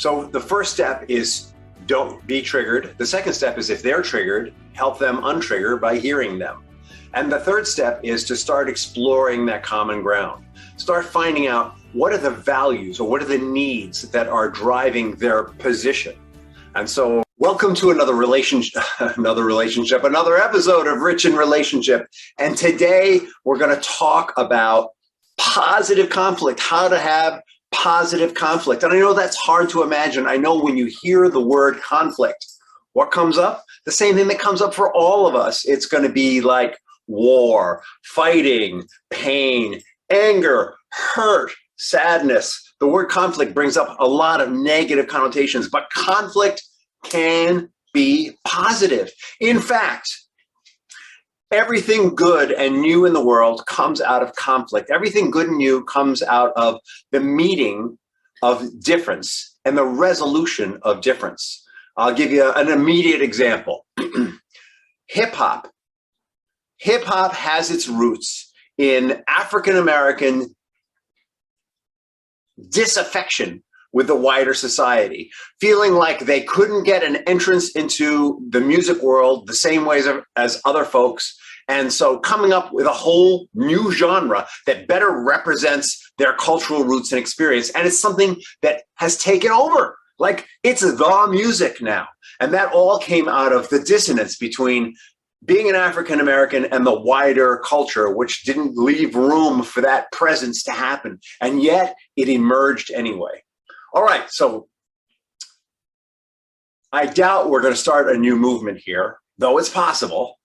So the first step is don't be triggered. The second step is if they're triggered, help them untrigger by hearing them. And the third step is to start exploring that common ground. Start finding out what are the values or what are the needs that are driving their position. And so welcome to another episode of Rich in Relationship. And today we're going to talk about positive conflict, how to have positive conflict. And I know that's hard to imagine. I know when you hear the word conflict, what comes up? The same thing that comes up for all of us. It's going to be like war, fighting, pain, anger, hurt, sadness. The word conflict brings up a lot of negative connotations, but conflict can be positive. In fact, everything good and new in the world comes out of conflict. Everything good and new comes out of the meeting of difference and the resolution of difference. I'll give you an immediate example. Hip hop. Hip hop has its roots in African-American disaffection with the wider society, feeling like they couldn't get an entrance into the music world the same ways as other folks. And so coming up with a whole new genre that better represents their cultural roots and experience. And it's something that has taken over. Like it's the music now. And that all came out of the dissonance between being an African-American and the wider culture, which didn't leave room for that presence to happen. And yet it emerged anyway. All right, so I doubt we're going to start a new movement here, though it's possible.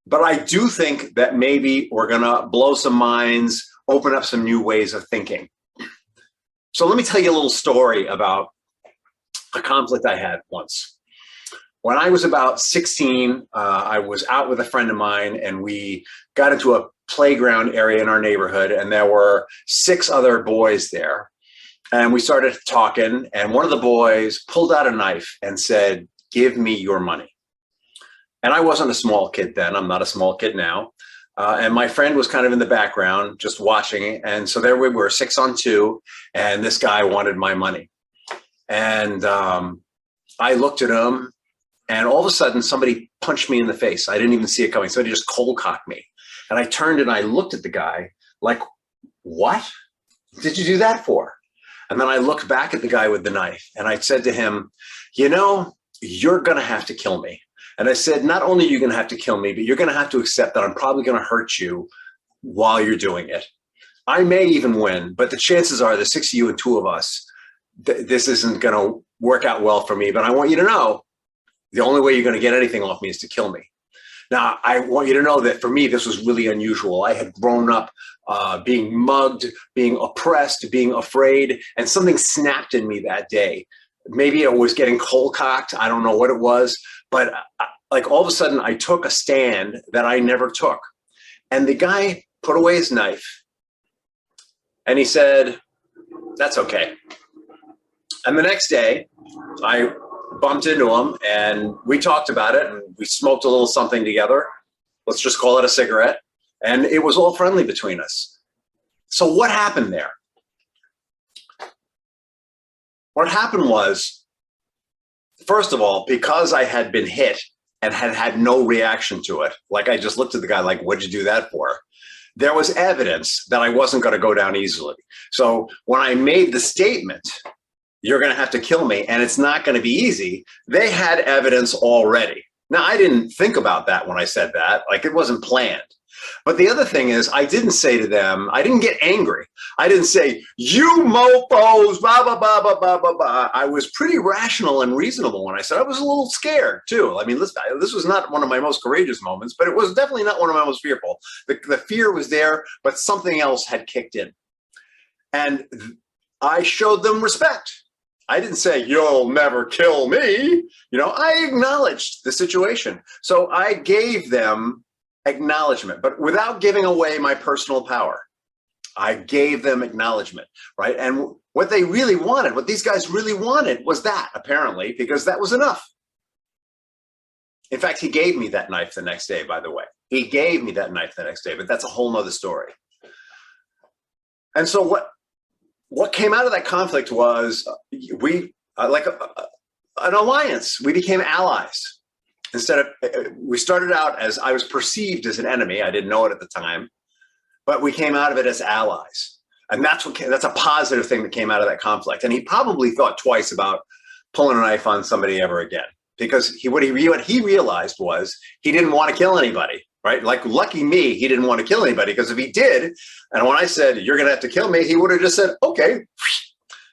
But I do think that maybe we're going to blow some minds, open up some new ways of thinking. So let me tell you a little story about a conflict I had once. When I was about 16, I was out with a friend of mine, and we got into a playground area in our neighborhood, and there were 6 other boys there. And we started talking, and one of the boys pulled out a knife and said, "Give me your money." And I wasn't a small kid then. I'm not a small kid now. And my friend was kind of in the background, just watching. And so there we were, 6 on 2, and this guy wanted my money. And I looked at him, and all of a sudden, somebody punched me in the face. I didn't even see it coming. Somebody just cold cocked me. And I turned and I looked at the guy like, "What did you do that for?" And then I looked back at the guy with the knife, and I said to him, "You know, you're going to have to kill me." And I said, "Not only are you going to have to kill me, but you're going to have to accept that I'm probably going to hurt you while you're doing it. I may even win, but the chances are the 6 of you and 2 of us, this isn't going to work out well for me. But I want you to know the only way you're going to get anything off me is to kill me." Now, I want you to know that for me, this was really unusual. I had grown up being mugged, being oppressed, being afraid, and something snapped in me that day. Maybe it was getting cold cocked. I don't know what it was, but like all of a sudden I took a stand that I never took. And the guy put away his knife and he said, "That's okay." And the next day I bumped into him and we talked about it, and we smoked a little something together. Let's just call it a cigarette. And it was all friendly between us. So what happened there? What happened was, first of all, because I had been hit and had had no reaction to it, like I just looked at the guy like, "What'd you do that for?" There was evidence that I wasn't going to go down easily. So when I made the statement, "You're going to have to kill me, and it's not going to be easy," they had evidence already. Now, I didn't think about that when I said that. Like, it wasn't planned. But the other thing is, I didn't say to them, I didn't get angry. I didn't say, "You mofos, blah, blah, blah, blah, blah, blah, blah." I was pretty rational and reasonable when I said I was a little scared, too. I mean, this was not one of my most courageous moments, but it was definitely not one of my most fearful. The fear was there, but something else had kicked in. And I showed them respect. I didn't say, "You'll never kill me." I acknowledged the situation. So I gave them acknowledgement, but without giving away my personal power. I gave them acknowledgement, right? And what they really wanted, what these guys really wanted was that, apparently, because that was enough. In fact, he gave me that knife the next day, by the way. He gave me that knife the next day, but that's a whole nother story. And so what came out of that conflict was like an alliance. We became allies. Instead of, we started out as, I was perceived as an enemy. I didn't know it at the time, but we came out of it as allies. And that's a positive thing that came out of that conflict. And he probably thought twice about pulling a knife on somebody ever again, because what he realized was he didn't want to kill anybody, right? Like, lucky me, he didn't want to kill anybody, because if he did, and when I said, you're going to have to kill me, he would have just said, okay,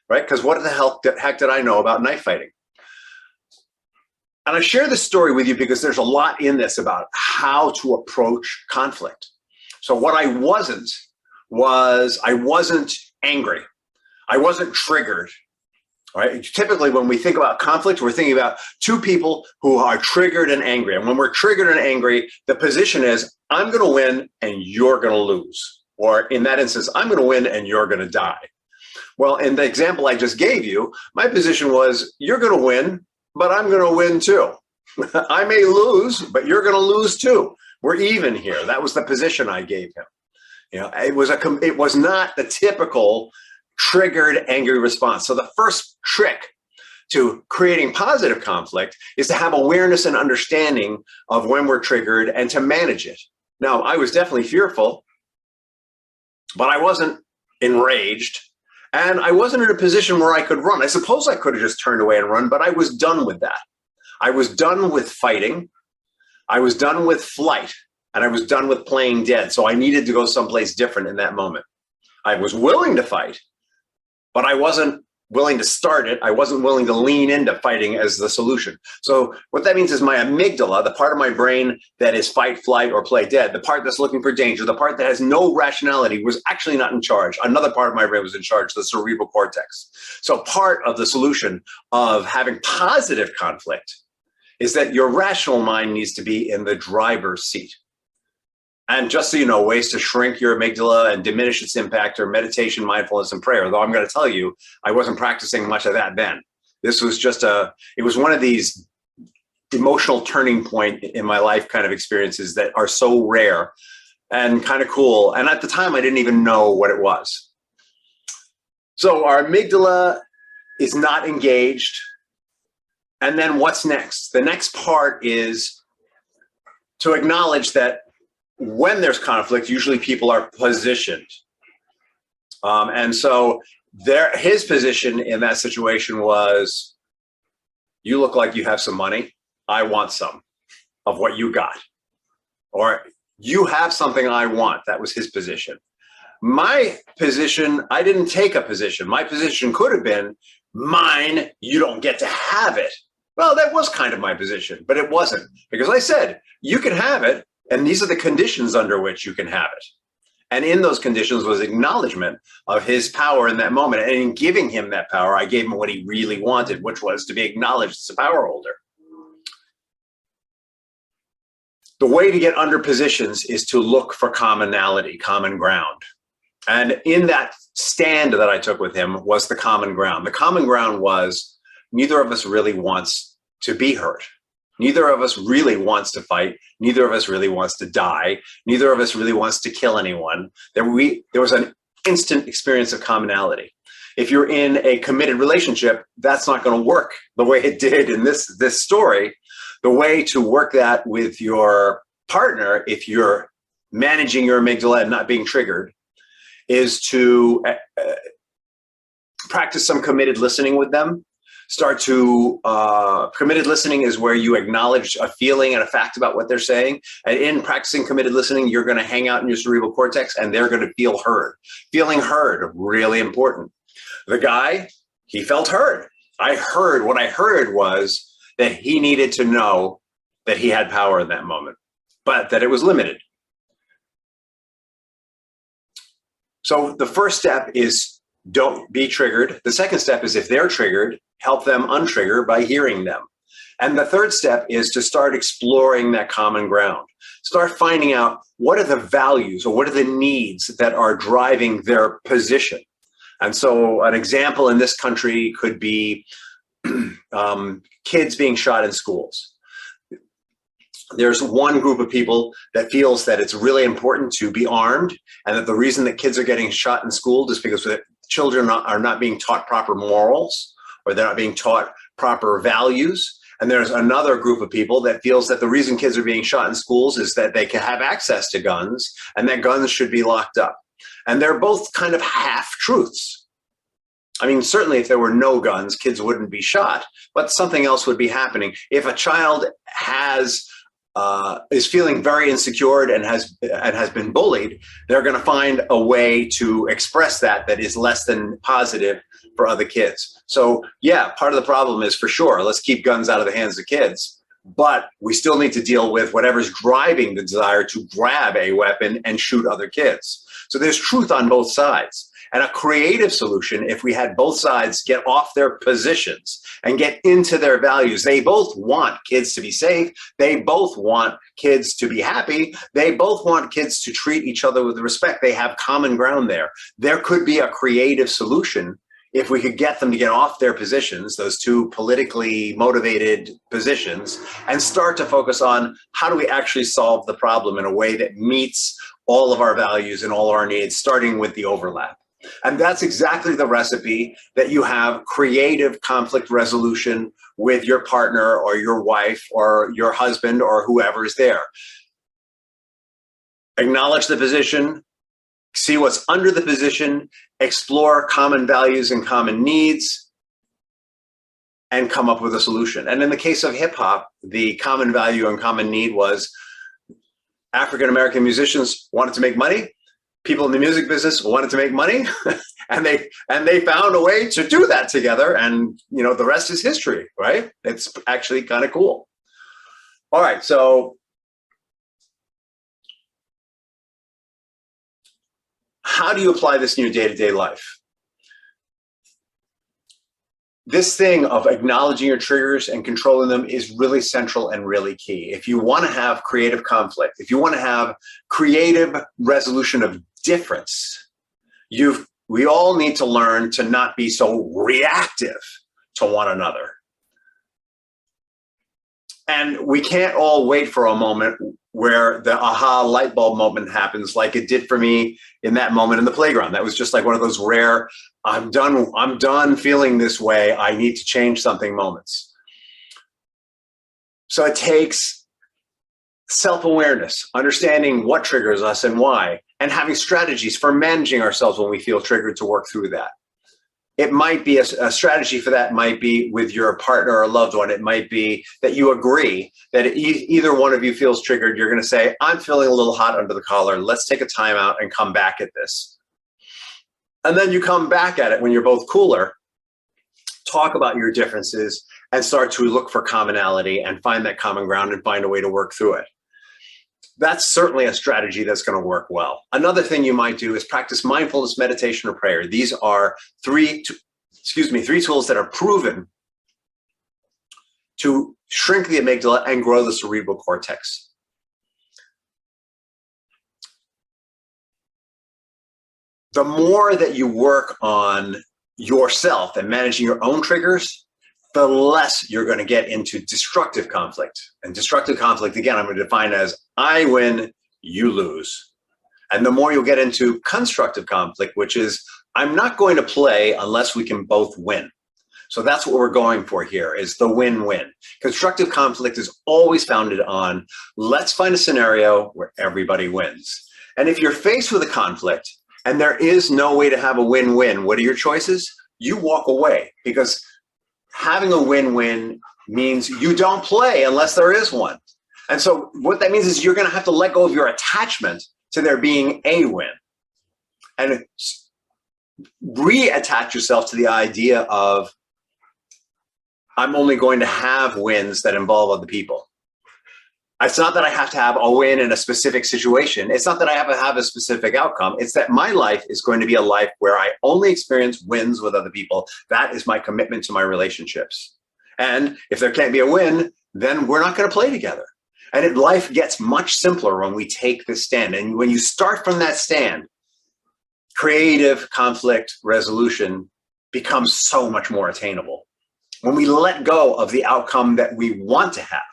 right? Because what the heck did I know about knife fighting? And I share this story with you because there's a lot in this about how to approach conflict. So what I wasn't angry. I wasn't triggered. Right? Typically, when we think about conflict, we're thinking about two people who are triggered and angry. And when we're triggered and angry, the position is, I'm going to win and you're going to lose. Or in that instance, I'm going to win and you're going to die. Well, in the example I just gave you, my position was, you're going to win, but I'm going to win too. I may lose, but you're going to lose too. We're even here. That was the position I gave him. You know, it was not the typical triggered, angry response. So the first trick to creating positive conflict is to have awareness and understanding of when we're triggered and to manage it. Now, I was definitely fearful, but I wasn't enraged, and I wasn't in a position where I could run. I suppose I could have just turned away and run, but I was done with that. I was done with fighting. I was done with flight, and I was done with playing dead. So I needed to go someplace different in that moment. I was willing to fight, but I wasn't willing to start it. I wasn't willing to lean into fighting as the solution. So what that means is my amygdala, the part of my brain that is fight, flight, or play dead, the part that's looking for danger, the part that has no rationality, was actually not in charge. Another part of my brain was in charge, the cerebral cortex. So part of the solution of having positive conflict is that your rational mind needs to be in the driver's seat. And just so you know, ways to shrink your amygdala and diminish its impact are meditation, mindfulness, and prayer. Though I'm going to tell you, I wasn't practicing much of that then. This was just it was one of these emotional turning point in my life kind of experiences that are so rare and kind of cool. And at the time, I didn't even know what it was. So our amygdala is not engaged. And then what's next? The next part is to acknowledge that when there's conflict, usually people are positioned. And so his position in that situation was, you look like you have some money. I want some of what you got. Or you have something I want. That was his position. My position, I didn't take a position. My position could have been, mine, you don't get to have it. Well, that was kind of my position, but it wasn't. Because I said, you can have it, and these are the conditions under which you can have it. And in those conditions was acknowledgement of his power in that moment. And in giving him that power, I gave him what he really wanted, which was to be acknowledged as a power holder. The way to get under positions is to look for commonality, common ground. And in that stand that I took with him was the common ground. The common ground was, neither of us really wants to be hurt. Neither of us really wants to fight. Neither of us really wants to die. Neither of us really wants to kill anyone. There was an instant experience of commonality. If you're in a committed relationship, that's not going to work the way it did in this story. The way to work that with your partner, if you're managing your amygdala and not being triggered, is to practice some committed listening with them. Committed listening is where you acknowledge a feeling and a fact about what they're saying. And in practicing committed listening, you're going to hang out in your cerebral cortex and they're going to feel heard. Feeling heard, really important. The guy, he felt heard. What I heard was that he needed to know that he had power in that moment, but that it was limited. So the first step is, don't be triggered. The second step is, if they're triggered, help them untrigger by hearing them. And the third step is to start exploring that common ground. Start finding out, what are the values or what are the needs that are driving their position. And so an example in this country could be kids being shot in schools. There's one group of people that feels that it's really important to be armed, and that the reason that kids are getting shot in school is because children are not being taught proper morals, or they're not being taught proper values. And there's another group of people that feels that the reason kids are being shot in schools is that they can have access to guns and that guns should be locked up. And they're both kind of half truths. I mean, certainly if there were no guns, kids wouldn't be shot, but something else would be happening. If a child is feeling very insecure and has been bullied, they're going to find a way to express that is less than positive for other kids. So yeah, part of the problem is for sure, let's keep guns out of the hands of kids, but we still need to deal with whatever's driving the desire to grab a weapon and shoot other kids. So there's truth on both sides. And a creative solution, if we had both sides get off their positions and get into their values, they both want kids to be safe. They both want kids to be happy. They both want kids to treat each other with respect. They have common ground there. There could be a creative solution if we could get them to get off their positions, those two politically motivated positions, and start to focus on how do we actually solve the problem in a way that meets all of our values and all our needs, starting with the overlap. And that's exactly the recipe that you have creative conflict resolution with your partner or your wife or your husband or whoever is there. Acknowledge the position, see what's under the position, explore common values and common needs, and come up with a solution. And in the case of hip hop, the common value and common need was African-American musicians wanted to make money. People in the music business wanted to make money, and they found a way to do that together. And the rest is history, right? It's actually kind of cool. All right, so how do you apply this in your day-to-day life? This thing of acknowledging your triggers and controlling them is really central and really key. If you want to have creative conflict, if you want to have creative resolution of difference, we all need to learn to not be so reactive to one another. And we can't all wait for a moment where the aha light bulb moment happens like it did for me in that moment in the playground. That was just like one of those rare, I'm done feeling this way, I need to change something moments. So it takes self-awareness, understanding what triggers us and why, and having strategies for managing ourselves when we feel triggered to work through that. It might be a strategy for that might be with your partner or loved one. It might be that you agree that either one of you feels triggered. You're going to say, I'm feeling a little hot under the collar. Let's take a time out and come back at this. And then you come back at it when you're both cooler, talk about your differences and start to look for commonality and find that common ground and find a way to work through it. That's certainly a strategy that's going to work well. Another thing you might do is practice mindfulness, meditation, or prayer. These are three tools that are proven to shrink the amygdala and grow the cerebral cortex. The more that you work on yourself and managing your own triggers, the less you're going to get into destructive conflict. And destructive conflict, again, I'm going to define as I win, you lose. And the more you'll get into constructive conflict, which is I'm not going to play unless we can both win. So that's what we're going for here is the win-win. Constructive conflict is always founded on let's find a scenario where everybody wins. And if you're faced with a conflict and there is no way to have a win-win, what are your choices? You walk away, because having a win-win means you don't play unless there is one. And so what that means is you're going to have to let go of your attachment to there being a win and reattach yourself to the idea of I'm only going to have wins that involve other people. It's not that I have to have a win in a specific situation. It's not that I have to have a specific outcome. It's that my life is going to be a life where I only experience wins with other people. That is my commitment to my relationships. And if there can't be a win, then we're not going to play together. And life gets much simpler when we take this stand. And when you start from that stand, creative conflict resolution becomes so much more attainable. When we let go of the outcome that we want to have,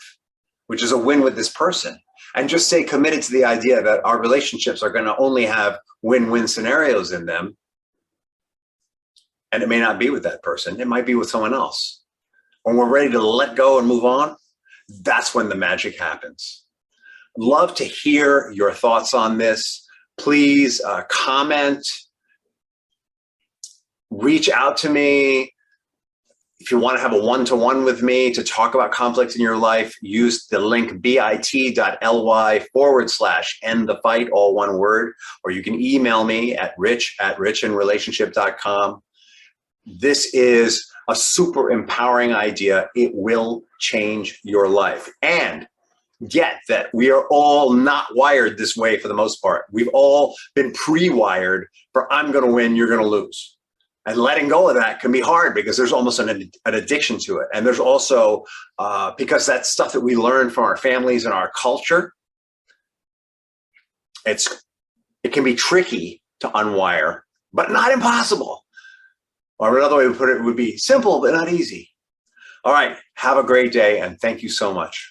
which is a win with this person, and just stay committed to the idea that our relationships are going to only have win-win scenarios in them, And it may not be with that person. It might be with someone else. When we're ready to let go and move on, that's when the magic happens. Love to hear your thoughts on this. Please comment, reach out to me. If you want to have a one-to-one with me to talk about conflict in your life, use the link bit.ly/end the fight, all one word, or you can email me at rich@richinrelationship.com. This is a super empowering idea. It will change your life. And get that we are all not wired this way for the most part. We've all been pre-wired for I'm going to win, you're going to lose. And letting go of that can be hard because there's almost an addiction to it. And there's also, because that's stuff that we learn from our families and our culture, it can be tricky to unwire, but not impossible. Or another way to put it would be simple, but not easy. All right, have a great day, and thank you so much.